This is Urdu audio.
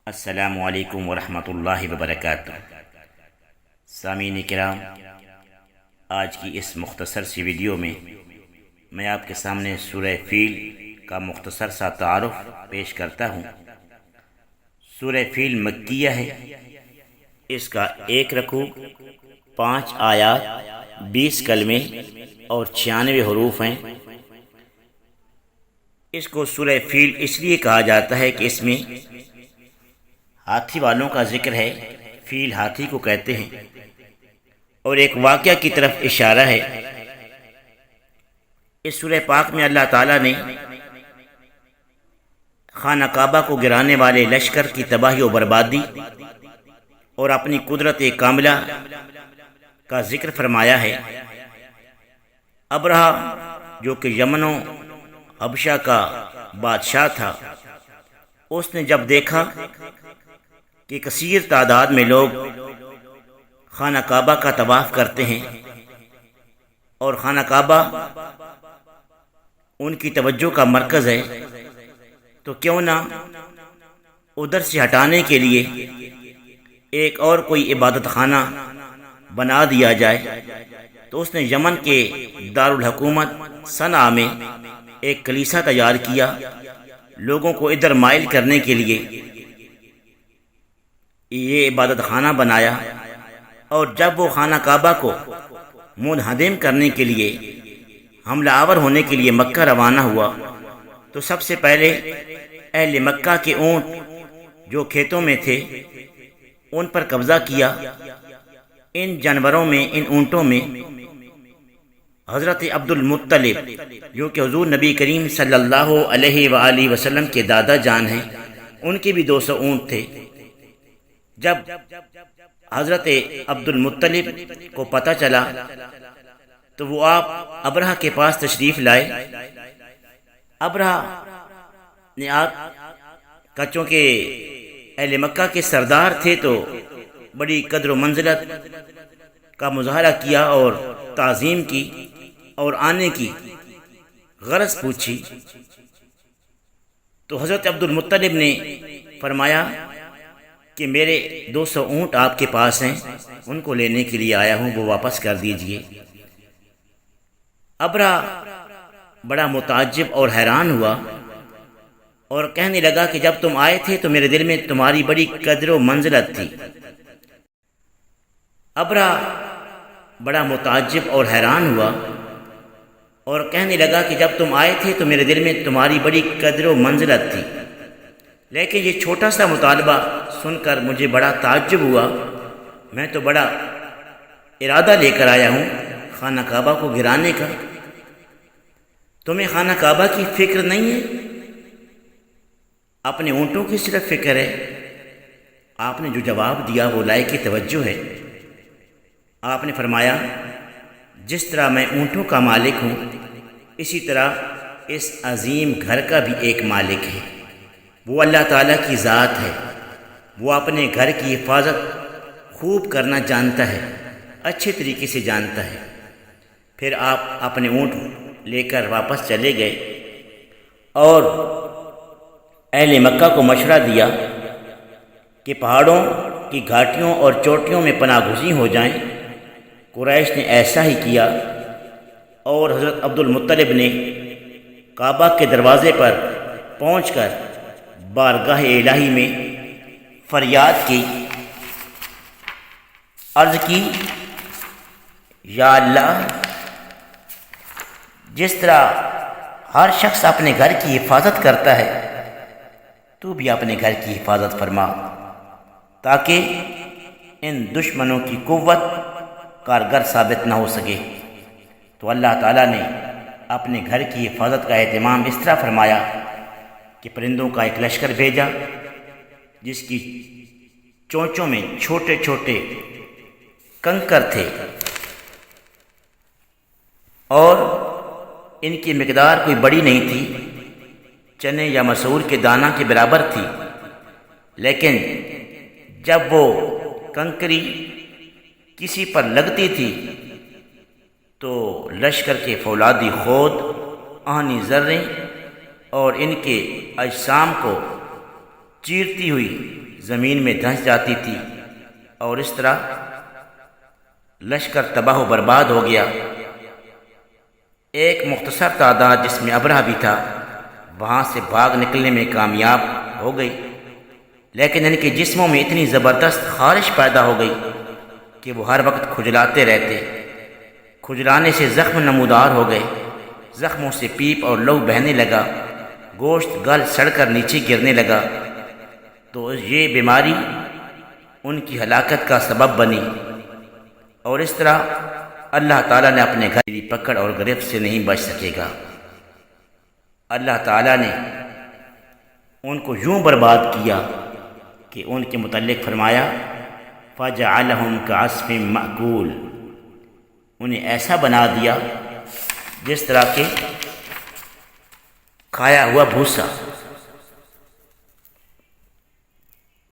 السلام علیکم ورحمۃ اللہ وبرکاتہ۔ سامعین کرام، آج کی اس مختصر سی ویڈیو میں آپ کے سامنے سورہ فیل کا مختصر سا تعارف پیش کرتا ہوں۔ سورہ فیل مکیہ ہے۔ اس کا 1 رکوع، 5 آیات، 20 کلمے اور 96 حروف ہیں۔ اس کو سورہ فیل اس لیے کہا جاتا ہے کہ اس میں ہاتھی والوں کا ذکر ہے۔ فیل ہاتھی کو کہتے ہیں، اور ایک واقعہ کی طرف اشارہ ہے۔ اس سورہ پاک میں اللہ تعالیٰ نے خانہ کعبہ کو گرانے والے لشکر کی تباہی و بربادی اور اپنی قدرت کاملہ کا ذکر فرمایا ہے۔ ابرہہ جو کہ یمن و حبشہ کا بادشاہ تھا، اس نے جب دیکھا کہ کثیر تعداد میں لوگ خانہ کعبہ کا طواف کرتے ہیں اور خانہ کعبہ ان کی توجہ کا مرکز ہے، تو کیوں نہ ادھر سے ہٹانے کے لیے ایک اور کوئی عبادت خانہ بنا دیا جائے۔ تو اس نے یمن کے دارالحکومت صنعا میں ایک کلیسا تیار کیا، لوگوں کو ادھر مائل کرنے کے لیے یہ عبادت خانہ بنایا۔ اور جب وہ خانہ کعبہ کو منہدم کرنے کے لیے، حملہ آور ہونے کے لیے مکہ روانہ ہوا، تو سب سے پہلے اہل مکہ کے اونٹ جو کھیتوں میں تھے ان پر قبضہ کیا۔ ان جانوروں میں، ان اونٹوں میں حضرت عبد المطلب جو کہ حضور نبی کریم صلی اللہ علیہ وآلہ وسلم کے دادا جان ہیں، ان کے بھی 200 اونٹ تھے۔ جب حضرت عبد المطلب کو پتہ چلا تو وہ آپ ابرہہ کے پاس تشریف لائے۔ ابرہہ نے آپ کا چونکہ اہل مکہ کے سردار تھے تو بڑی قدر و منزلت کا مظاہرہ کیا اور تعظیم کی اور آنے کی غرض پوچھی۔ تو حضرت عبد المطلب نے فرمایا کہ میرے 200 اونٹ آپ کے پاس ہیں، ان کو لینے کے لیے آیا ہوں، وہ واپس کر دیجئے۔ ابرہہ بڑا متعجب اور حیران ہوا اور کہنے لگا کہ جب تم آئے تھے تو میرے دل میں تمہاری بڑی قدر و منزلت تھی۔ ابرہہ بڑا متعجب اور حیران ہوا اور کہنے لگا کہ جب تم آئے تھے تو میرے دل میں تمہاری بڑی قدر و منزلت تھی، لیکن یہ چھوٹا سا مطالبہ سن کر مجھے بڑا تعجب ہوا۔ میں تو بڑا ارادہ لے کر آیا ہوں خانہ کعبہ کو گرانے کا، تمہیں خانہ کعبہ کی فکر نہیں ہے، اپنے اونٹوں کی صرف فکر ہے۔ آپ نے جو جواب دیا وہ لائق توجہ ہے۔ آپ نے فرمایا جس طرح میں اونٹوں کا مالک ہوں، اسی طرح اس عظیم گھر کا بھی ایک مالک ہے، وہ اللہ تعالیٰ کی ذات ہے۔ وہ اپنے گھر کی حفاظت خوب کرنا جانتا ہے، اچھے طریقے سے جانتا ہے۔ پھر آپ اپنے اونٹ لے کر واپس چلے گئے اور اہل مکہ کو مشورہ دیا کہ پہاڑوں کی گھاٹیوں اور چوٹیوں میں پناہ گزین ہو جائیں۔ قریش نے ایسا ہی کیا اور حضرت عبد المطلب نے کعبہ کے دروازے پر پہنچ کر بارگاہ الہی میں فریاد کی، عرض کی یا اللہ، جس طرح ہر شخص اپنے گھر کی حفاظت کرتا ہے تو بھی اپنے گھر کی حفاظت فرما، تاکہ ان دشمنوں کی قوت کارگر ثابت نہ ہو سکے۔ تو اللہ تعالیٰ نے اپنے گھر کی حفاظت کا اہتمام اس طرح فرمایا کہ پرندوں کا ایک لشکر بھیجا جس کی چونچوں میں چھوٹے چھوٹے کنکر تھے اور ان کی مقدار کوئی بڑی نہیں تھی، چنے یا مسور کے دانہ کے برابر تھی، لیکن جب وہ کنکری کسی پر لگتی تھی تو لشکر کے فولادی خود، آہنی ذریں اور ان کے اجسام کو چیرتی ہوئی زمین میں دھنس جاتی تھی، اور اس طرح لشکر تباہ و برباد ہو گیا۔ ایک مختصر تعداد جس میں ابرہہ بھی تھا وہاں سے بھاگ نکلنے میں کامیاب ہو گئی، لیکن ان کے جسموں میں اتنی زبردست خارش پیدا ہو گئی کہ وہ ہر وقت کھجلاتے رہتے۔ کھجلانے سے زخم نمودار ہو گئے، زخموں سے پیپ اور لہو بہنے لگا، گوشت گل سڑ کر نیچے گرنے لگا، تو یہ بیماری ان کی ہلاکت کا سبب بنی۔ اور اس طرح اللہ تعالیٰ نے اپنے گھر کی پکڑ اور گرفت سے نہیں بچ سکے گا۔ اللہ تعالیٰ نے ان کو یوں برباد کیا کہ ان کے متعلق فرمایا فَجَعَلَهُمْ كَعَصْفٍ مَأْكُولٍ، انہیں ایسا بنا دیا جس طرح کہ کھایا ہوا بھوسا۔